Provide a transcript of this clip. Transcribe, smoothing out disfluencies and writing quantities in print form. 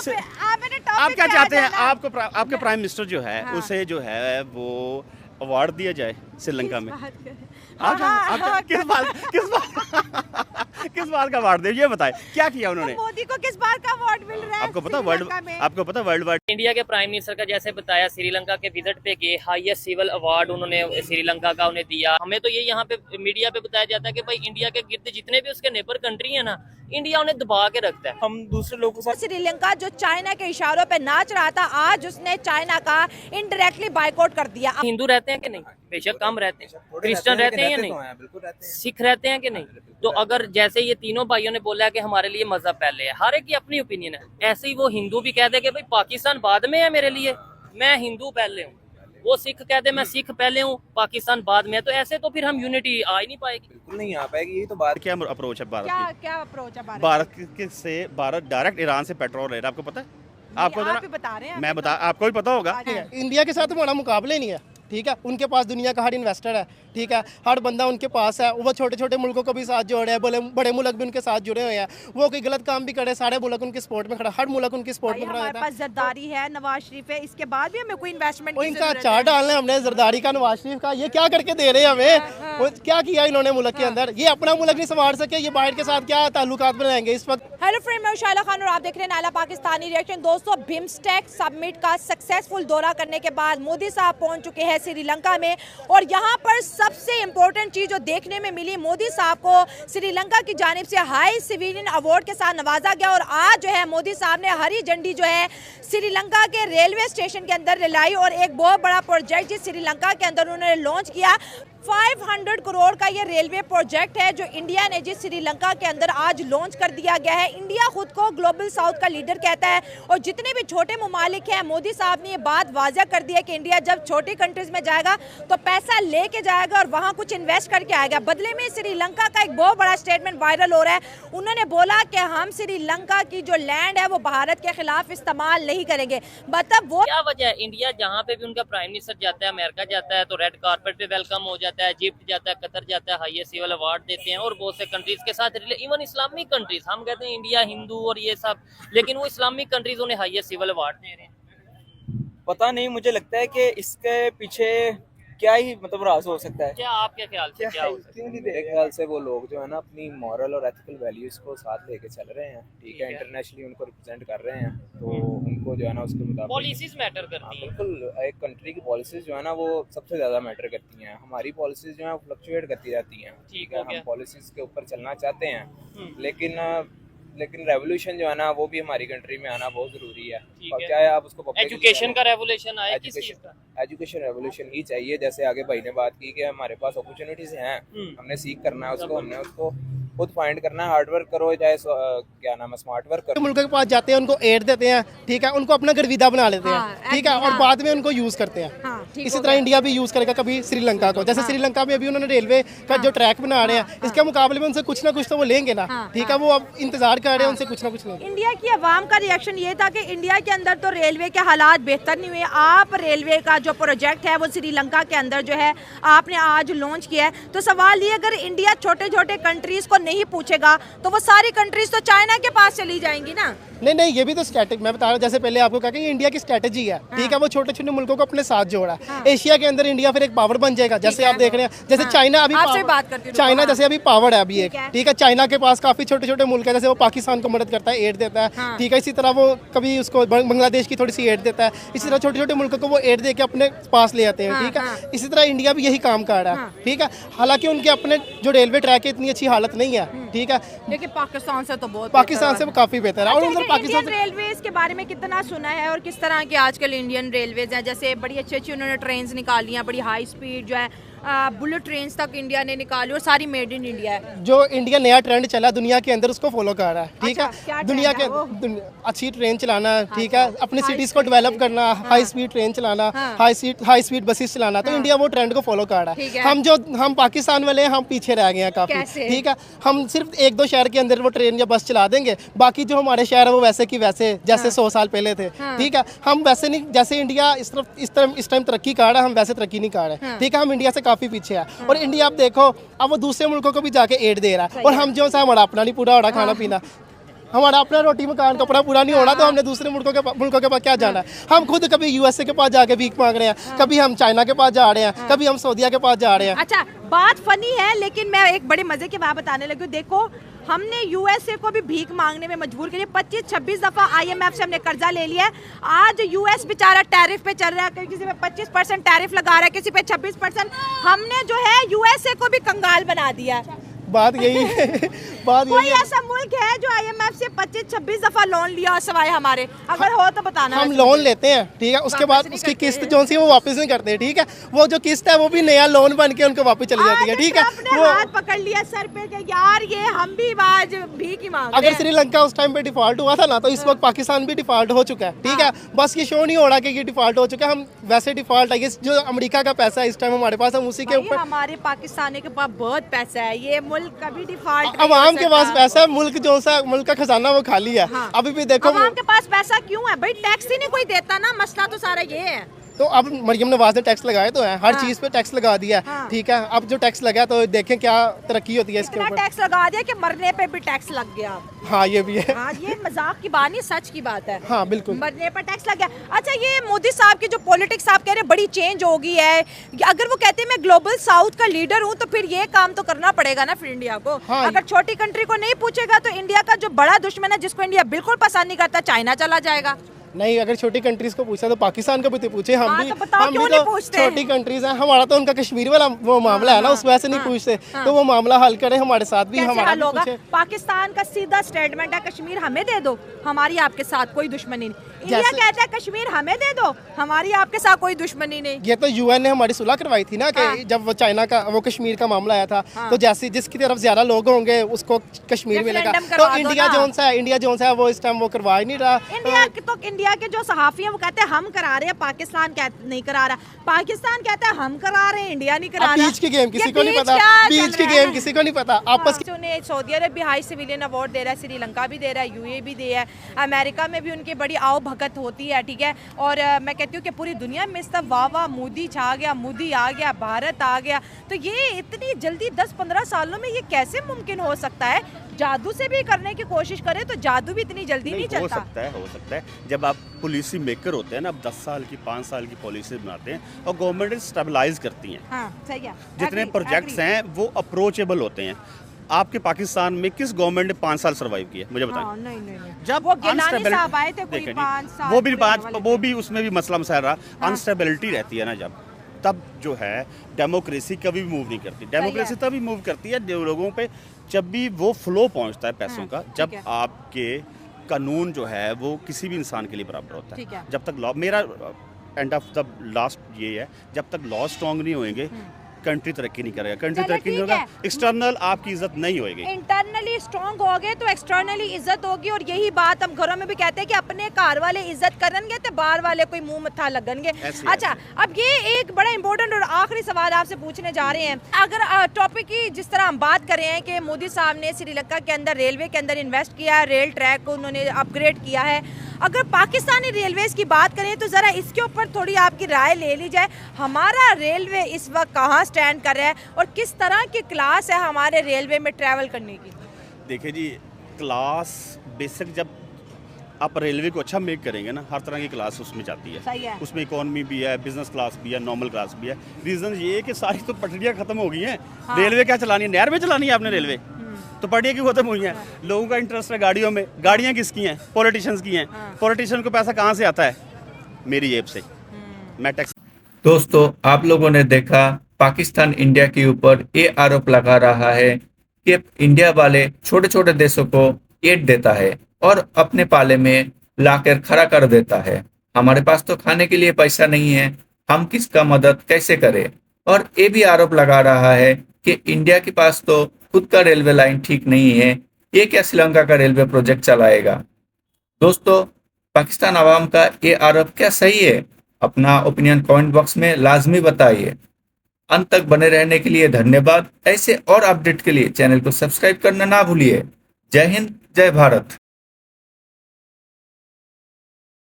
आप क्या चाहते हैं? आपके प्राइम मिनिस्टर जो है उसे जो है वो अवार्ड दिया जाए श्रीलंका में। आप किस बात का अवार्ड दे, ये बताएं क्या किया उन्होंने? मोदी को किस बात का अवार्ड मिल रहा है? आपको पता वर्ल्ड वाइड इंडिया के प्राइम मिनिस्टर का जैसे बताया, श्रीलंका के विजिट पे गए, हाईएस्ट सिविल अवार्ड उन्होंने श्रीलंका का उन्हें दिया। हमें तो ये यहाँ पे मीडिया पे बताया जाता है कि भाई इंडिया के गिर्द जितने भी उसके नेबर कंट्री है ना, इंडिया उन्हें दबा के रखता है। हम दूसरे लोगों के साथ श्रीलंका जो चाइना के इशारों पे नाच रहा था, आज उसने चाइना का इनडायरेक्टली बाइकआउट कर दिया। हिंदू रहते हैं कि नहीं? बेशक कम रहते हैं। क्रिश्चियन रहते हैं या नहीं? सिख रहते हैं कि नहीं? तो अगर जैसे ये तीनों भाइयों ने बोला है कि हमारे लिए मजहब पहले है, हर एक की अपनी ओपिनियन है, ऐसे ही वो हिंदू भी कह दे कि भाई पाकिस्तान बाद में है मेरे लिए, मैं हिंदू पहले हूँ। वो सिख कह दे मैं सिख पहले हूँ, पाकिस्तान बाद में है। तो ऐसे तो फिर हम यूनिटी आ ही नहीं पाएगी। बिल्कुल नहीं आ पाएगी। यही तो बात। क्या अप्रोच है भारत की? क्या अप्रोच है भारत डायरेक्ट ईरान से पेट्रोल ले रहा है, आपको पता है? आपको आप ही बता रहे हैं, आपको भी पता होगा। इंडिया के साथ हमारा मुकाबला ही नहीं है, ठीक है। उनके पास दुनिया का हर इन्वेस्टर है, ठीक है, हर बंदा उनके पास है। वो छोटे छोटे मुल्कों को भी साथ जोड़े हैं, बड़े मुल्क भी उनके साथ जुड़े हुए हैं। वो कोई गलत काम भी करे, सारे मुल्क उनकी सपोर्ट में खड़ा, हर मुल्क उनकी सपोर्ट में खड़ा हमारे रहता है। पास जरदारी है, नवाज शरीफ है, इसके बाद भी हमें कोई इन्वेस्टमेंट वो इनका अचार डालना है हमने, जरदारी का, नवाज शरीफ का। ये क्या करके दे रहे हैं हमें? वो क्या किया इन्होंने मुल्क के अंदर? ये अपना मुल्क नहीं संभाल सके, ये बाहर के साथ क्या ताल्लुकात बनाएंगे इस वक्त? हेलो फ्रेंड, मैं शाइला खान और आप देख रहे हैं नाला पाकिस्तानी रिएक्शन। दोस्तों, बिम्स्टेक समिट का सक्सेसफुल दौरा करने के बाद मोदी साहब पहुंच चुके हैं श्रीलंका में, और यहाँ पर सबसे इम्पोर्टेंट चीज जो देखने में मिली, मोदी साहब को श्रीलंका की जानिब से हाई सिविलियन अवार्ड के साथ नवाजा गया। और आज जो है मोदी साहब ने हरी झंडी जो है श्रीलंका के रेलवे स्टेशन के अंदर लाई, और एक बहुत बड़ा प्रोजेक्ट जिस श्रीलंका के अंदर उन्होंने लॉन्च किया। 500 करोड़ का ये रेलवे प्रोजेक्ट है जो इंडिया ने जिस श्रीलंका के अंदर आज लॉन्च कर दिया गया है। इंडिया खुद को ग्लोबल साउथ का लीडर कहता है, और जितने भी छोटे ममालिक हैं, मोदी साहब ने ये बात वाज़ह कर दी है कि इंडिया जब छोटी कंट्रीज में जाएगा तो पैसा लेके जाएगा और वहाँ कुछ इन्वेस्ट करके आएगा। बदले में श्रीलंका का एक बहुत बड़ा स्टेटमेंट वायरल हो रहा है। उन्होंने बोला कि हम श्रीलंका की जो लैंड है वो भारत के खिलाफ इस्तेमाल नहीं करेंगे। मतलब वो क्या वजह है? इंडिया जहाँ पे भी उनका प्राइम मिनिस्टर जाता है, अमेरिका जाता है, तो रेड कार्पेट पे वेलकम हो जाता है, इजिप्ट जाता है, कतर जाता है, हाईएस्ट सिविल अवार्ड देते हैं, और बहुत से कंट्रीज के साथ, इवन इस्लामिक कंट्रीज, हम कहते हैं इंडिया हिंदू और ये सब, लेकिन वो इस्लामिक कंट्रीज उन्हें हाईएस्ट सिविल अवार्ड दे रहे हैं। पता नहीं, मुझे लगता है कि इसके पीछे क्या ही मतलब राज हो सकता है। क्या आपके ख्याल से क्या हो सकता है? मेरे ख्याल से वो लोग जो है ना अपनी मॉरल और एथिकल वैल्यूज को साथ लेके चल रहे हैं, ठीक है, इंटरनेशनली उनको रिप्रेजेंट कर रहे हैं, तो उनको जो है ना उसके मुताबिक पॉलिसीज मैटर करती हैं। बिल्कुल, एक कंट्री की पॉलिसीज जो है ना वो सबसे ज्यादा मैटर करती हैं। हमारी पॉलिसीज जो है फ्लक्चुएट करती रहती हैं, ठीक है। हम पॉलिसीज के ऊपर चलना चाहते हैं, लेकिन रेवोल्यूशन जो है ना वो भी हमारी कंट्री में आना बहुत जरूरी है। और क्या है, आप उसको एजुकेशन का रेवोल्यूशन आए, किस चीज का? एजुकेशन रेवोल्यूशन ही चाहिए। जैसे आगे भाई ने बात की कि हमारे पास अपॉर्चुनिटीज हैं, हमने सीख करना है उसको, हमने उसको खुद फाइंड करना है। हार्ड वर्क करो, चाहे क्या नाम है, स्मार्ट वर्क करो। मुल्क के पास जाते हैं, उनको एड देते हैं, ठीक है, उनको अपना गर्विदा बना लेते हैं, ठीक है, और बाद में उनको यूज करते हैं। इसी तरह इंडिया भी यूज करेगा कभी श्रीलंका को। जैसे श्रीलंका में अभी उन्होंने रेलवे का जो ट्रैक बना रहे हैं, इसके मुकाबले में उनसे कुछ ना कुछ तो वो लेंगे ना, ठीक है। वो अब इंतजार कर रहे हैं, उनसे कुछ ना कुछ लेंगे। इंडिया की आवाम का रिएक्शन ये था कि इंडिया के अंदर तो रेलवे के हालात बेहतर नहीं हुए। आप रेलवे का जो प्रोजेक्ट है वो श्रीलंका के अंदर जो है आपने आज लॉन्च किया है। तो सवाल ये, अगर इंडिया छोटे छोटे कंट्रीज को नहीं पूछेगा तो वो सारी कंट्रीज तो चाइना के पास चली जाएंगी ना। नहीं, ये भी तो स्ट्रैटेजी मैं बता रहा हूँ। जैसे पहले आपको कहा कि ये इंडिया की स्ट्रैटेजी है, ठीक है। वो छोटे छोटे मुल्कों को अपने साथ जोड़ा है। एशिया के अंदर इंडिया फिर एक पावर बन जाएगा। जैसे आप देख रहे हैं, जैसे चाइना अभी चाइना जैसे अभी पावर है अभी एक, ठीक है। चाइना के पास काफी छोटे छोटे मुल्क है, जैसे वो पाकिस्तान को मदद करता है, एड देता है, ठीक है। इसी तरह वो कभी उसको बांग्लादेश की थोड़ी सी एड देता है। इसी तरह छोटे छोटे मुल्कों को वो एड दे के अपने पास ले आते हैं, ठीक है। इसी तरह इंडिया भी यही काम कर रहा है, ठीक है। हालांकि उनके अपने जो रेलवे ट्रैक है इतनी अच्छी हालत नहीं है, ठीक है, लेकिन पाकिस्तान से तो बहुत, पाकिस्तान से काफी बेहतर है। और उधर पाकिस्तान रेलवेज के बारे में कितना सुना है और किस तरह के आजकल इंडियन रेलवेज हैं? जैसे बड़ी अच्छी अच्छी उन्होंने ट्रेन्स निकाली हैं, बड़ी हाई स्पीड जो है बुलेट ट्रेन्स तक इंडिया ने निकाली, और सारी मेड इन इंडिया है। जो इंडिया नया ट्रेंड चला दुनिया के अंदर उसको फॉलो कर रहा है, ठीक है। दुनिया के अच्छी ट्रेन चलाना, ठीक है, अपनी सिटीज को डेवलप करना, हाई स्पीड ट्रेन चलाना, हाई स्पीड बसेस चलाना, तो इंडिया वो ट्रेंड को फॉलो कर रहा है। हम पाकिस्तान वाले हैं, हम पीछे रह गए हैं काफी, ठीक है। हम सिर्फ 1-2 शहर के अंदर वो ट्रेन या बस चला देंगे, बाकी जो हमारे शहर है वो वैसे की वैसे जैसे 100 साल पहले थे, ठीक है। हम वैसे नहीं, जैसे इंडिया इस टाइम तरक्की कर रहा है, हम वैसे तरक्की नहीं कर रहे, ठीक है। हम इंडिया से काफी पीछे है। और इंडिया आप देखो अब वो दूसरे मुल्कों को भी जाके एड दे रहा है, और हम जो सा हमारा अपना नहीं पूरा हो रहा खाना पीना। हमारा अपना रोटी मकान कपड़ा पूरा नहीं होना तो हमने दूसरे मुल्कों के पास क्या जाना है। हम खुद कभी यूएसए के पास जाके भीख मांग रहे हैं, कभी हम चाइना के पास जा रहे हैं, कभी हम सऊदीया के पास जा रहे हैं। अच्छा, बात फनी है, लेकिन मैं एक बड़े मजे की बात बताने लगी हूँ। देखो, हमने यूएसए को भी भीख मांगने में मजबूर किया। 25-26 दफा आईएमएफ से हमने कर्जा ले लिया है। आज यूएस बेचारा टैरिफ पे चल रहा है, किसी पे 25% टैरिफ लगा रहा है, किसी पे 26%। हमने जो है यूएसए को भी कंगाल बना दिया है। बात यही है, बात कोई यही है। ऐसा मुल्क है जो आईएमएफ से 25-26 दफा लोन लिया और सवाए हमारे? अगर हो तो बताना। हम लोन लेते हैं, ठीक है, उसके बाद उसकी किस्त जो सी वो वापस नहीं करते, ठीक है। वो जो किस्त है वो भी नया लोन बन के उनको वापस चली जाती है, ठीक है। वो हाथ पकड़ लिया सर पे कि यार ये हम भी आज भीख ही मांग रहे अगर हैं। श्रीलंका उस टाइम पे डिफॉल्ट हुआ था ना, तो इस वक्त पाकिस्तान भी डिफॉल्ट हो चुका है, ठीक है। बस ये शो नहीं हो रहा कि ये डिफॉल्ट हो चुका है। हम वैसे डिफॉल्ट है, ये जो अमेरिका का पैसा है इस टाइम हमारे पास, हम उसी के भाई, ऊपर। हमारे पाकिस्तानी के पास बहुत पैसा है, ये मुल्क कभी डिफॉल्ट अवाम के पास पैसा है, मुल्क जो सा मुल्क का खजाना वो खाली है। हाँ। अभी भी देखो, अवाम के पास पैसा क्यों है भाई? टैक्स ही नहीं कोई देता ना, मसला तो सारा ये है। तो अब मरियम नवाज ने टैक्स लगाए तो है, हर हाँ। चीज पे टैक्स लगा दिया है, हाँ। ठीक है। अब जो टैक्स लगा तो देखें क्या तरक्की होती है इसके इतना ऊपर। टैक्स लगा दिया कि मरने पे भी टैक्स लग गया। हाँ, ये भी है। हाँ, ये मजाक की बात नहीं, सच की बात है। हाँ, बिल्कुल। मरने पर टैक्स लग गया। अच्छा, ये मोदी साहब की जो पॉलिटिक्स आप कह रहे हैं बड़ी चेंज हो गई है, अगर वो कहते हैं मैं ग्लोबल साउथ का लीडर हूँ, तो फिर ये काम तो करना पड़ेगा ना फिर इंडिया को। हाँ। अगर छोटी कंट्री को नहीं पूछेगा तो इंडिया का जो बड़ा दुश्मन है, जिसको इंडिया बिल्कुल पसंद नहीं करता, चाइना चला जाएगा। नहीं, अगर छोटी कंट्रीज को पूछा तो पाकिस्तान को भी तो पूछे। हम हाँ, भी तो बताओ हम क्यों भी नहीं तो पूछते? छोटी कंट्रीज हैं। हमारा तो उनका कश्मीर वाला वो मामला है ना, उस वजह से नहीं पूछते। तो वो मामला हल करे हमारे साथ भी, कैसे हमारा हल भी होगा? पूछे। पाकिस्तान का सीधा स्टेटमेंट है, कश्मीर हमें दे दो, हमारी आपके साथ कोई दुश्मनी नहीं। इंडिया जैसे- कहता है कश्मीर हमें दे दो, हमारी आपके साथ कोई दुश्मनी नहीं। ये तो यूएन ने हमारी सुलह करवाई थी ना कि हाँ। जब वो चाइना का वो कश्मीर का मामला आया था, तो जैसे जिसकी तरफ ज्यादा लोग होंगे उसको कश्मीर मिलेगा। रेफरेंडम तो करवा दो इंडिया ना। जोन सा है वो इस टाइम वो करवा ही नहीं रहा। इंडिया के जो सहाफी हैं वो कहते हैं हम करा रहे हैं, पाकिस्तान नहीं करा रहा। पाकिस्तान कहता है हम करा रहे हैं, इंडिया नहीं करा अब रहा। बीच की गेम किसी ये को नहीं बीच पता, क्या बीच चल की रहा गेम है? किसी को नहीं पता आपस की। उन्हें सऊदी अरब भी हाई सिविलियन अवार्ड दे रहा है, श्रीलंका भी दे रहा है, यूएई भी दे रहा है, अमेरिका में भी उनकी बड़ी आओ भगत होती है, ठीक है। और मैं कहती हूँ कि पूरी दुनिया में सब वाह वाह मोदी छा गया, मोदी आ गया, भारत आ गया। तो ये इतनी जल्दी 10-15 सालों में ये कैसे मुमकिन हो सकता है? जादू से भी करने की कोशिश करें तो जादू भी इतनी जल्दी नहीं हो चलता। सकता है। जब आप पॉलिसी मेकर होते हैं ना, अब 10 साल की 5 साल की पॉलिसी बनाते हैं और गवर्नमेंट स्टेबलाइज करती हैं। हाँ, सही है। जितने Agree, प्रोजेक्ट्स agree। हैं वो अप्रोचेबल होते हैं। आपके पाकिस्तान में किस गवर्नमेंट ने 5 साल सर्वाइव किया मुझे बताएं। हाँ, नहीं। जब वो गिलानी unstability- साहब आए थे कोई देखें जी, 5 साल वो भी पूरे 5 वाले वो थे। भी उसमें भी मसला मसाइल रहा। अनस्टेबिलिटी रहती है ना, जब तब जो है डेमोक्रेसी कभी मूव नहीं करती। डेमोक्रेसी तभी मूव करती है लोगों पे जब भी वो फ्लो पहुंचता है पैसों का, जब ठीक है। आपके कानून जो है वो किसी भी इंसान के लिए बराबर होता ठीक है। है। जब तक लॉ, मेरा एंड ऑफ द लास्ट ये है, जब तक लॉ स्ट्रॉन्ग नहीं होंगे कंट्री तरक्की नहीं करेगा। कंट्री चलो, तरक्की नहीं ठीक होगा, है। एक्सटर्नल आपकी इज्जत नहीं होगी। इंटरनली स्ट्रॉन्ग हो गए तो एक्सटर्नली इज्जत होगी। और यही बात हम घरों में भी कहते हैं कि अपने कार वाले इज्जत करनगे तो बाहर वाले कोई मुंह मत्था लगनगे। ऐसे अच्छा, अब ये एक बड़ा इंपॉर्टेंट और आखिरी सवाल आपसे पूछने जा रहे हैं। अगर टॉपिक की जिस तरह हम बात कर रहे हैं कि मोदी साहब ने श्रीलंका के अंदर रेलवे के अंदर इन्वेस्ट किया है, रेल ट्रैक को उन्होंने अपग्रेड किया है, अगर पाकिस्तानी रेलवेज की बात करें तो ज़रा इसके ऊपर थोड़ी आपकी राय ले ली जाए। हमारा रेलवे इस वक्त कहाँ स्टैंड कर रहा है और किस तरह की क्लास है हमारे रेलवे में ट्रैवल करने की? देखिए जी, क्लास बेसिक जब आप रेलवे को अच्छा मेक करेंगे ना, हर तरह की क्लास उसमें जाती है। सही है। उसमें इकोनॉमी भी है, बिजनेस क्लास भी है, नॉर्मल क्लास भी है। रीज़न ये है कि सारी तो पटरियाँ खत्म हो गई हैं। हाँ। रेलवे क्या चलानी है? नहर में चलानी है आपने रेलवे, तो पटरियाँ क्यों खत्म हुई हैं? लोगों का इंटरेस्ट है गाड़ियों में। गाड़ियाँ किसकी हैं? पॉलिटिशियंस की हैं। पॉलिटिशियन को पैसा कहाँ से आता है? मेरी जेब से। मैं टैक्स। दोस्तों, आप लोगों ने देखा पाकिस्तान इंडिया के ऊपर ये आरोप लगा रहा है कि इंडिया वाले छोटे छोटे देशों को एड देता है और अपने पाले में लाकर खड़ा कर देता है। हमारे पास तो खाने के लिए पैसा नहीं है, हम किसका मदद कैसे करें? और ये भी आरोप लगा रहा है कि इंडिया के पास तो खुद का रेलवे लाइन ठीक नहीं है, ये क्या श्रीलंका का रेलवे प्रोजेक्ट चलाएगा? दोस्तों, पाकिस्तान आवाम का ये आरोप क्या सही है? अपना ओपिनियन कमेंट बॉक्स में लाजमी बताइए। अंत तक बने रहने के लिए धन्यवाद। ऐसे और अपडेट के लिए चैनल को सब्सक्राइब करना ना भूलिए। जय हिंद, जय भारत।